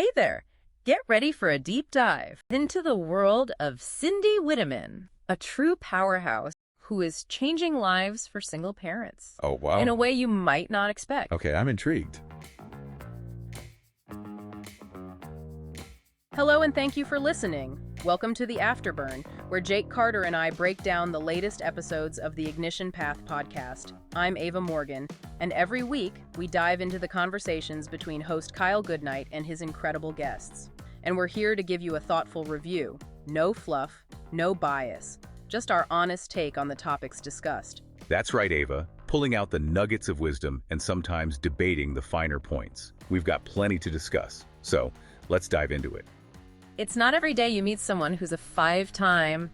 Hey there! Get ready for a deep dive into the world of Cindy Witteeman, a true powerhouse who is changing lives for single parents. Oh, wow. In a way you might not expect. Okay, I'm intrigued. Hello and thank you for listening. Welcome to the Afterburn, where Jake Carter and I break down the latest episodes of the Ignition Path podcast. I'm Ava Morgan, and every week we dive into the conversations between host Kyle Goodknight and his incredible guests. And we're here to give you a thoughtful review. No fluff, no bias, just our honest take on the topics discussed. That's right, Ava. Pulling out the nuggets of wisdom and sometimes debating the finer points. We've got plenty to discuss, so let's dive into it. It's not every day you meet someone who's a five-time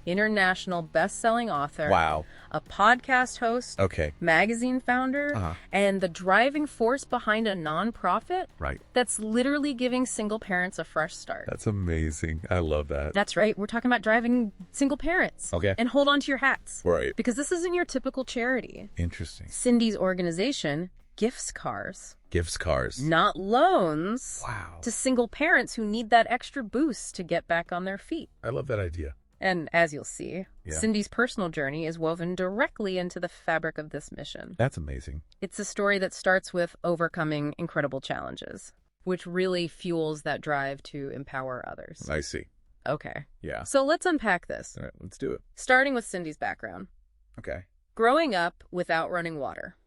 international best-selling author, Wow. a podcast host, Okay. magazine founder, and the driving force behind a nonprofit Right. that's literally giving single parents a fresh start. That's amazing. I love that. That's right. We're talking about driving single parents. Okay. And hold on to your hats. Right. Because this isn't your typical charity. Interesting. Cindy's organization gifts cars, Gifts cars. not loans, Wow. to single parents who need that extra boost to get back on their feet. I love that idea. And as you'll see, Yeah. Cindy's personal journey is woven directly into the fabric of this mission. That's amazing. It's a story that starts with overcoming incredible challenges, which really fuels that drive to empower others. I see. Okay. Yeah. So let's unpack this, All right, let's do it. starting with Cindy's background. Okay. Growing up without running water,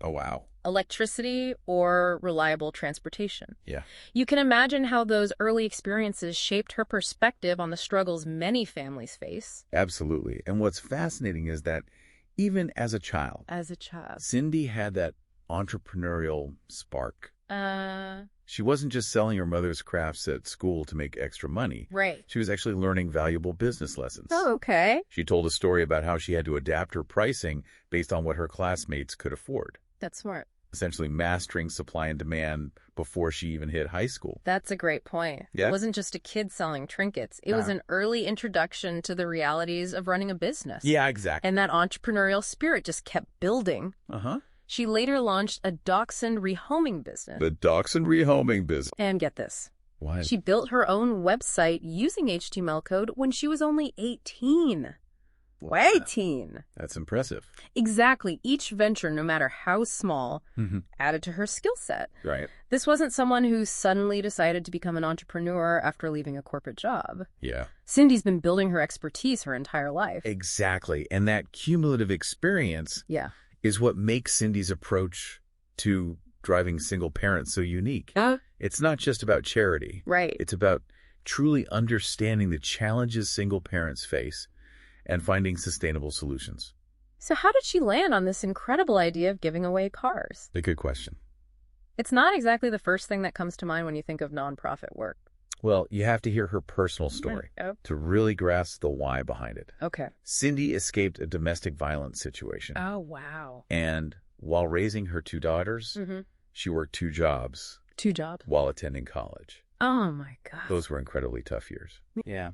Oh, wow. electricity, or reliable transportation. Yeah. You can imagine how those early experiences shaped her perspective on the struggles many families face. Absolutely. And what's fascinating is that even as a child, Cindy had that entrepreneurial spark. She wasn't just selling her mother's crafts at school to make extra money. Right. She was actually learning valuable business lessons. Oh, okay. She told a story about how she had to adapt her pricing based on what her classmates could afford, That's smart. essentially mastering supply and demand before she even hit high school. That's a great point. Yeah. It wasn't just a kid selling trinkets. It was an early introduction to the realities of running a business. Yeah, exactly. And that entrepreneurial spirit just kept building. Uh-huh. She later launched a dachshund rehoming business. The dachshund rehoming business. And get this. Why? She built her own website using HTML code when she was only 18. Wow. 18. That's impressive. Exactly. Each venture, no matter how small, added to her skill set. Right. This wasn't someone who suddenly decided to become an entrepreneur after leaving a corporate job. Yeah. Cindy's been building her expertise her entire life. Exactly. And that cumulative experience is what makes Cindy's approach to driving single parents so unique. It's not just about charity. Right. It's about truly understanding the challenges single parents face and finding sustainable solutions. So how did she land on this incredible idea of giving away cars? A good question. It's not exactly the first thing that comes to mind when you think of nonprofit work. Well, you have to hear her personal story to really grasp the why behind it. Okay. Cindy escaped a domestic violence situation. Oh, wow. And while raising her two daughters, she worked two jobs. Two jobs? While attending college. Oh, my God. Those were incredibly tough years. Yeah.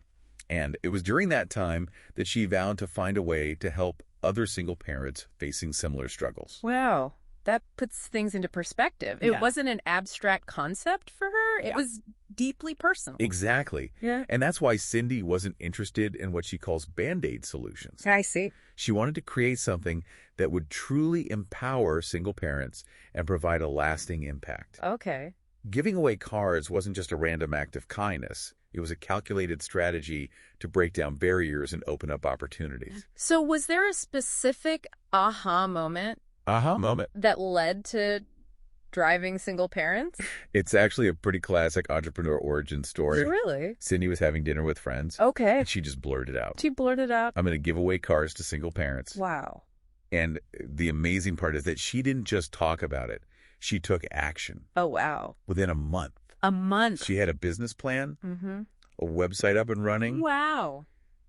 And it was during that time that she vowed to find a way to help other single parents facing similar struggles. Wow. That puts things into perspective. It wasn't an abstract concept for her. It was deeply personal. Exactly. Yeah. And that's why Cindy wasn't interested in what she calls Band-Aid solutions. I see. She wanted to create something that would truly empower single parents and provide a lasting impact. Okay. Giving away cars wasn't just a random act of kindness. It was a calculated strategy to break down barriers and open up opportunities. So was there a specific aha moment that led to driving single parents? It's actually a pretty classic entrepreneur origin story. Really? Cindy was having dinner with friends. Okay. And she just blurted out, She blurted out. I'm going to give away cars to single parents. Wow. And the amazing part is that she didn't just talk about it. She took action. Oh, wow. Within a month. A month. She had a business plan, a website up and running, Wow.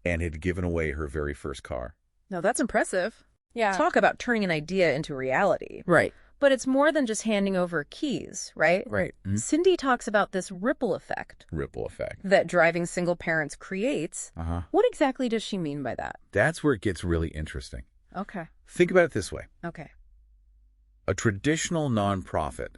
and had given away her very first car. No, that's impressive. Yeah. Talk about turning an idea into reality. Right. But it's more than just handing over keys, right? Right. Cindy talks about this ripple effect that driving single parents creates. What exactly does she mean by that? That's where it gets really interesting. Okay. Think about it this way. Okay. A traditional nonprofit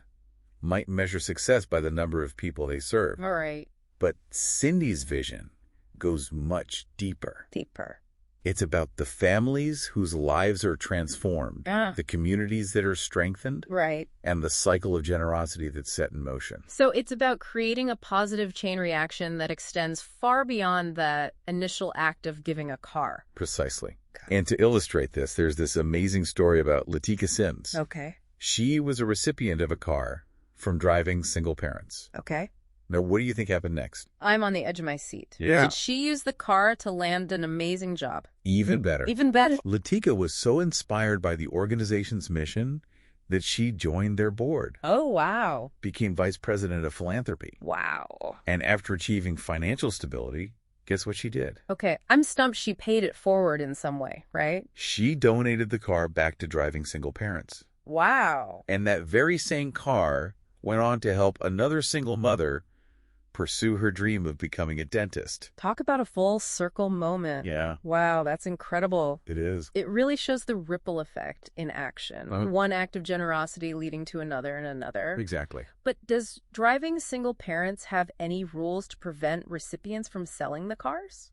might measure success by the number of people they serve. All right. But Cindy's vision goes much deeper. Deeper. It's about the families whose lives are transformed, the communities that are strengthened, right, and the cycle of generosity that's set in motion. So it's about creating a positive chain reaction that extends far beyond that initial act of giving a car. Precisely. And to illustrate this, there's this amazing story about Latika Sims. Okay. She was a recipient of a car from driving single parents. Okay. Now, what do you think happened next? I'm on the edge of my seat. Yeah. Did she use the car to land an amazing job? Even better. Even better. Latika was so inspired by the organization's mission that she joined their board. Oh, wow. Became vice president of philanthropy. Wow. And after achieving financial stability, guess what she did? Okay, I'm stumped she paid it forward in some way, right? She donated the car back to driving single parents. Wow. And that very same car went on to help another single mother pursue her dream of becoming a dentist. Talk about a full circle moment. Yeah. Wow, that's incredible. It is. It really shows the ripple effect in action. One act of generosity leading to another and another. Exactly. But does driving single parents have any rules to prevent recipients from selling the cars?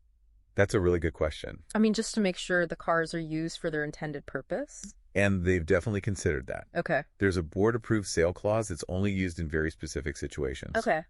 That's a really good question. I mean, just to make sure the cars are used for their intended purpose? And they've definitely considered that. Okay. There's a board-approved sale clause that's only used in very specific situations. Okay.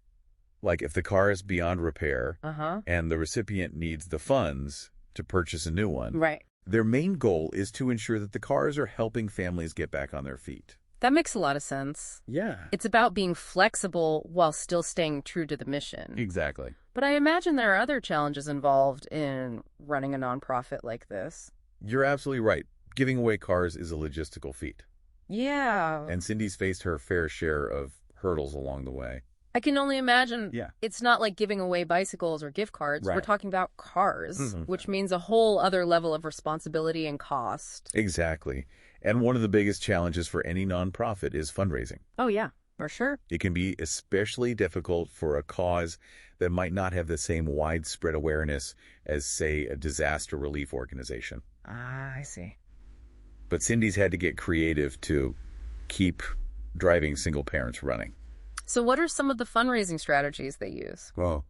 Like if the car is beyond repair and the recipient needs the funds to purchase a new one. Right. Their main goal is to ensure that the cars are helping families get back on their feet. That makes a lot of sense. Yeah. It's about being flexible while still staying true to the mission. Exactly. But I imagine there are other challenges involved in running a nonprofit like this. You're absolutely right. Giving away cars is a logistical feat. Yeah. And Cindy's faced her fair share of hurdles along the way. I can only imagine. Yeah. It's not like giving away bicycles or gift cards. Right. We're talking about cars, which means a whole other level of responsibility and cost. Exactly. And one of the biggest challenges for any nonprofit is fundraising. Oh, yeah, for sure. It can be especially difficult for a cause that might not have the same widespread awareness as, say, a disaster relief organization. Ah, I see. But Cindy's had to get creative to keep driving single parents running. So what are some of the fundraising strategies they use? Well,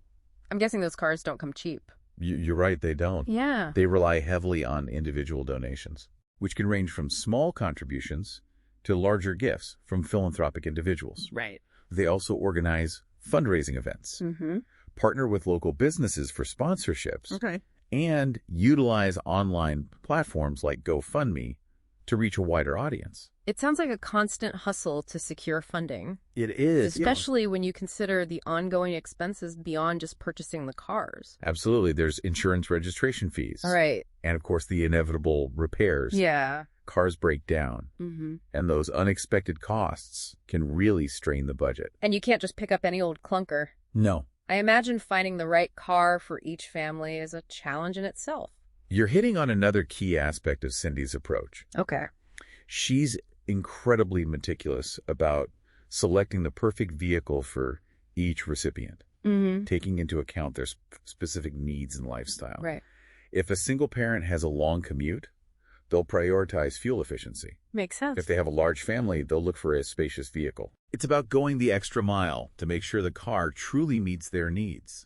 I'm guessing those cars don't come cheap. you're right, they don't. Yeah. They rely heavily on individual donations, which can range from small contributions to larger gifts from philanthropic individuals. Right. They also organize fundraising events, partner with local businesses for sponsorships, and utilize online platforms like GoFundMe to reach a wider audience. It sounds like a constant hustle to secure funding. It is. Especially when you consider the ongoing expenses beyond just purchasing the cars. Absolutely. There's insurance registration fees. All right. And, of course, the inevitable repairs. Yeah. Cars break down. And those unexpected costs can really strain the budget. And you can't just pick up any old clunker. No. I imagine finding the right car for each family is a challenge in itself. You're hitting on another key aspect of Cindy's approach. Okay. She's incredibly meticulous about selecting the perfect vehicle for each recipient, taking into account their specific needs and lifestyle. Right. If a single parent has a long commute, they'll prioritize fuel efficiency. Makes sense. If they have a large family, they'll look for a spacious vehicle. It's about going the extra mile to make sure the car truly meets their needs.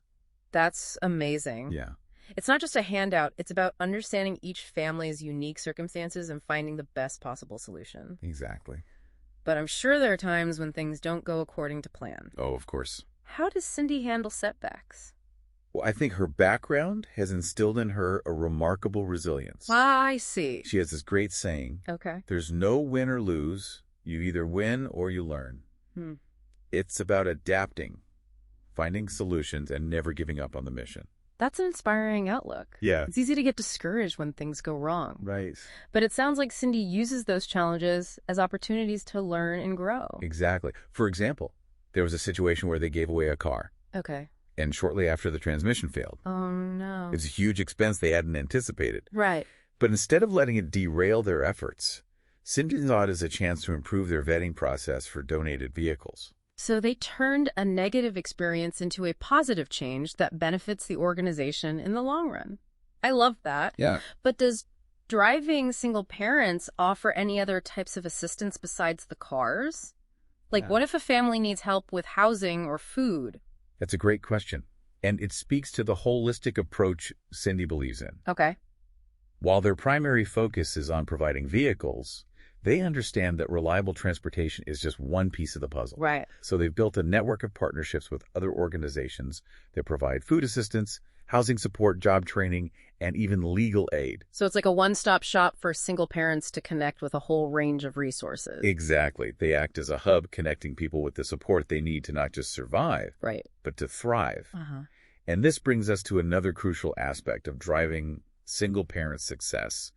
That's amazing. Yeah. It's not just a handout. It's about understanding each family's unique circumstances and finding the best possible solution. Exactly. But I'm sure there are times when things don't go according to plan. Oh, of course. How does Cindy handle setbacks? Well, I think her background has instilled in her a remarkable resilience. I see. She has this great saying, Okay. there's no win or lose. You either win or you learn. It's about adapting, finding solutions, and never giving up on the mission. That's an inspiring outlook. Yeah. It's easy to get discouraged when things go wrong. Right. But it sounds like Cindy uses those challenges as opportunities to learn and grow. Exactly. For example, there was a situation where they gave away a car. Okay. And shortly after the transmission failed. Oh, no. It's a huge expense they hadn't anticipated. Right. But instead of letting it derail their efforts, Cindy saw it as a chance to improve their vetting process for donated vehicles. So they turned a negative experience into a positive change that benefits the organization in the long run. I love that. Yeah. But does driving single parents offer any other types of assistance besides the cars? Like, what if a family needs help with housing or food? That's a great question. And it speaks to the holistic approach Cindy believes in. Okay. While their primary focus is on providing vehicles, they understand that reliable transportation is just one piece of the puzzle. Right. So they've built a network of partnerships with other organizations that provide food assistance, housing support, job training, and even legal aid. So it's like a one-stop shop for single parents to connect with a whole range of resources. Exactly. They act as a hub connecting people with the support they need to not just survive, Right. but to thrive. Uh-huh. And this brings us to another crucial aspect of driving single-parent success: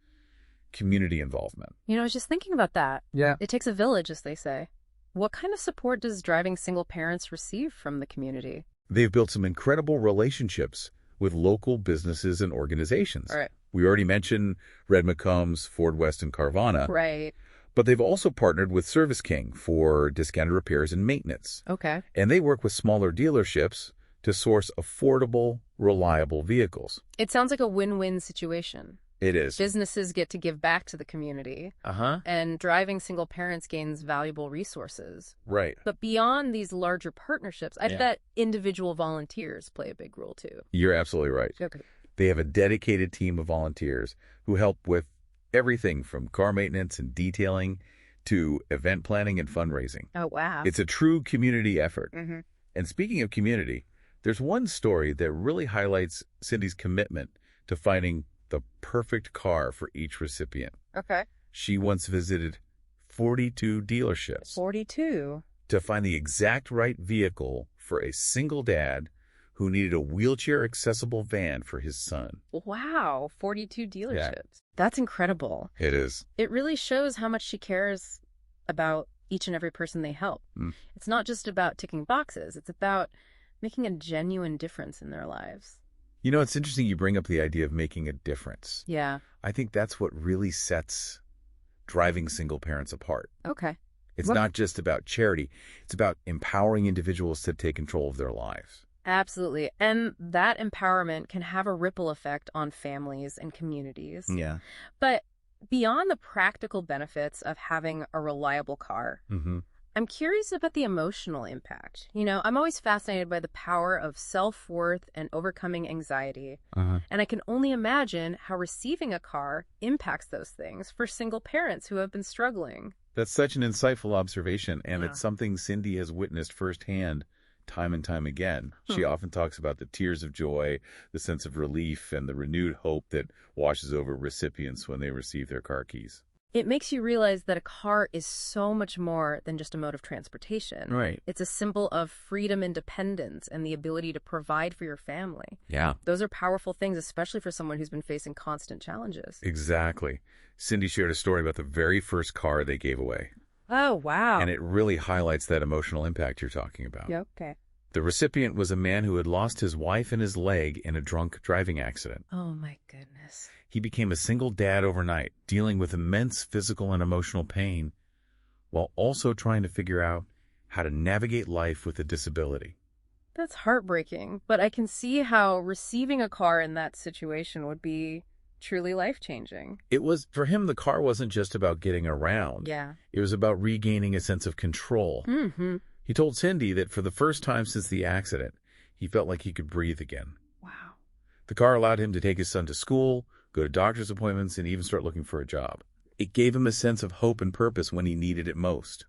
community involvement. You know, I was just thinking about that. Yeah. It takes a village, as they say. What kind of support does driving single parents receive from the community? They've built some incredible relationships with local businesses and organizations. All right. We already mentioned Red McCombs, Ford West, and Carvana. Right. But they've also partnered with Service King for discounted repairs and maintenance. Okay. And they work with smaller dealerships to source affordable, reliable vehicles. It sounds like a win-win situation. It is. Businesses get to give back to the community, and driving single parents gains valuable resources. Right. But beyond these larger partnerships, I bet individual volunteers play a big role too. You're absolutely right. Okay. They have a dedicated team of volunteers who help with everything from car maintenance and detailing to event planning and fundraising. Oh, wow. It's a true community effort. Mm-hmm. And speaking of community, there's one story that really highlights Cindy's commitment to finding the perfect car for each recipient. Okay. She once visited 42 dealerships 42. to find the exact right vehicle for a single dad who needed a wheelchair-accessible van for his son. Wow, 42 dealerships. Yeah. That's incredible. It is. It really shows how much she cares about each and every person they help. It's not just about ticking boxes. It's about making a genuine difference in their lives. You know, it's interesting you bring up the idea of making a difference. Yeah. I think that's what really sets driving single parents apart. Okay. It's not just about charity. It's about empowering individuals to take control of their lives. Absolutely. And that empowerment can have a ripple effect on families and communities. Yeah. But beyond the practical benefits of having a reliable car, I'm curious about the emotional impact. You know, I'm always fascinated by the power of self-worth and overcoming anxiety. And I can only imagine how receiving a car impacts those things for single parents who have been struggling. That's such an insightful observation, and it's something Cindy has witnessed firsthand time and time again. She often talks about the tears of joy, the sense of relief, and the renewed hope that washes over recipients when they receive their car keys. It makes you realize that a car is so much more than just a mode of transportation. Right. It's a symbol of freedom, independence, and the ability to provide for your family. Yeah. Those are powerful things, especially for someone who's been facing constant challenges. Exactly. Cindy shared a story about the very first car they gave away. Oh, wow. And it really highlights that emotional impact you're talking about. Yeah, okay. The recipient was a man who had lost his wife and his leg in a drunk driving accident. Oh, my goodness. He became a single dad overnight, dealing with immense physical and emotional pain, while also trying to figure out how to navigate life with a disability. That's heartbreaking, but I can see how receiving a car in that situation would be truly life-changing. It was, for him, the car wasn't just about getting around. Yeah. It was about regaining a sense of control. Mm-hmm. He told Cindy that for the first time since the accident, he felt like he could breathe again. Wow. The car allowed him to take his son to school, go to doctor's appointments, and even start looking for a job. It gave him a sense of hope and purpose when he needed it most.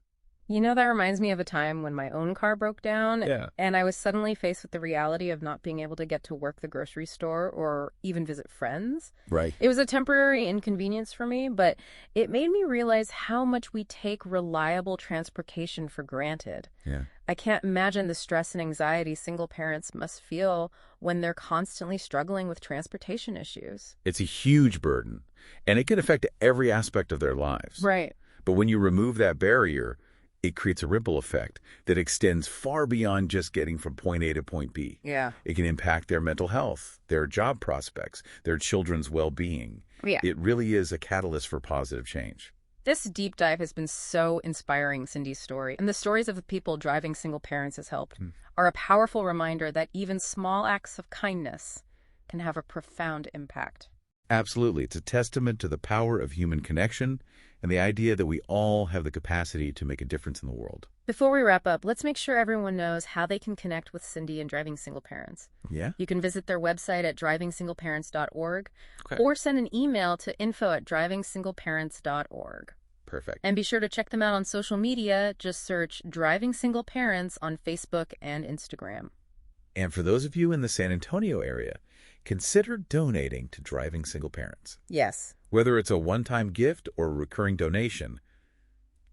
You know, that reminds me of a time when my own car broke down, and I was suddenly faced with the reality of not being able to get to work, the grocery store, or even visit friends. Right. It was a temporary inconvenience for me, but it made me realize how much we take reliable transportation for granted. Yeah. I can't imagine the stress and anxiety single parents must feel when they're constantly struggling with transportation issues. It's a huge burden, and it can affect every aspect of their lives. Right. But when you remove that barrier, it creates a ripple effect that extends far beyond just getting from point A to point B. Yeah. It can impact their mental health, their job prospects, their children's well-being. Yeah. It really is a catalyst for positive change. This deep dive has been so inspiring, Cindy's story, and the stories of the people driving single parents has helped, are a powerful reminder that even small acts of kindness can have a profound impact. Absolutely. It's a testament to the power of human connection and the idea that we all have the capacity to make a difference in the world. Before we wrap up, let's make sure everyone knows how they can connect with Cindy and Driving Single Parents. Yeah? You can visit their website at drivingsingleparents.org Okay. or send an email to info@drivingsingleparents.org. Perfect. And be sure to check them out on social media. Just search Driving Single Parents on Facebook and Instagram. And for those of you in the San Antonio area, consider donating to Driving Single Parents. Yes. Whether it's a one-time gift or a recurring donation,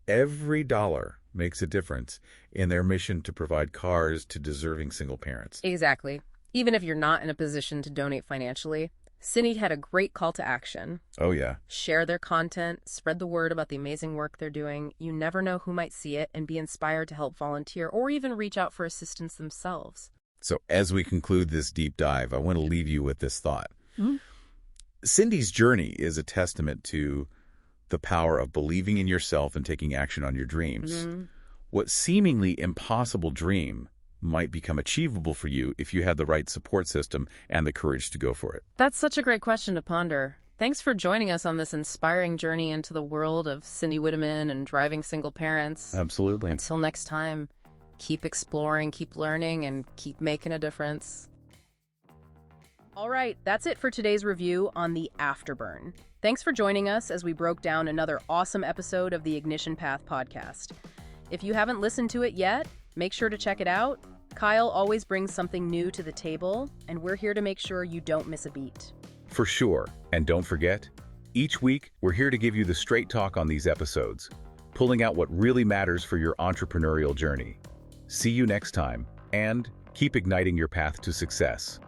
every dollar makes a difference in their mission to provide cars to deserving single parents. Exactly. Even if you're not in a position to donate financially, Cindy had a great call to action. Oh, yeah. Share their content, spread the word about the amazing work they're doing. You never know who might see it and be inspired to help volunteer or even reach out for assistance themselves. So as we conclude this deep dive, I want to leave you with this thought. Cindy's journey is a testament to the power of believing in yourself and taking action on your dreams. What seemingly impossible dream might become achievable for you if you had the right support system and the courage to go for it? That's such a great question to ponder. Thanks for joining us on this inspiring journey into the world of Cindy Witteeman and Driving Single Parents. Absolutely. Until next time, keep exploring, keep learning, and keep making a difference. All right, that's it for today's review on the Afterburn. Thanks for joining us as we broke down another awesome episode of the Ignition Path podcast. If you haven't listened to it yet, make sure to check it out. Kyle always brings something new to the table, and we're here to make sure you don't miss a beat. For sure. And don't forget, each week we're here to give you the straight talk on these episodes, pulling out what really matters for your entrepreneurial journey. See you next time, and keep igniting your path to success.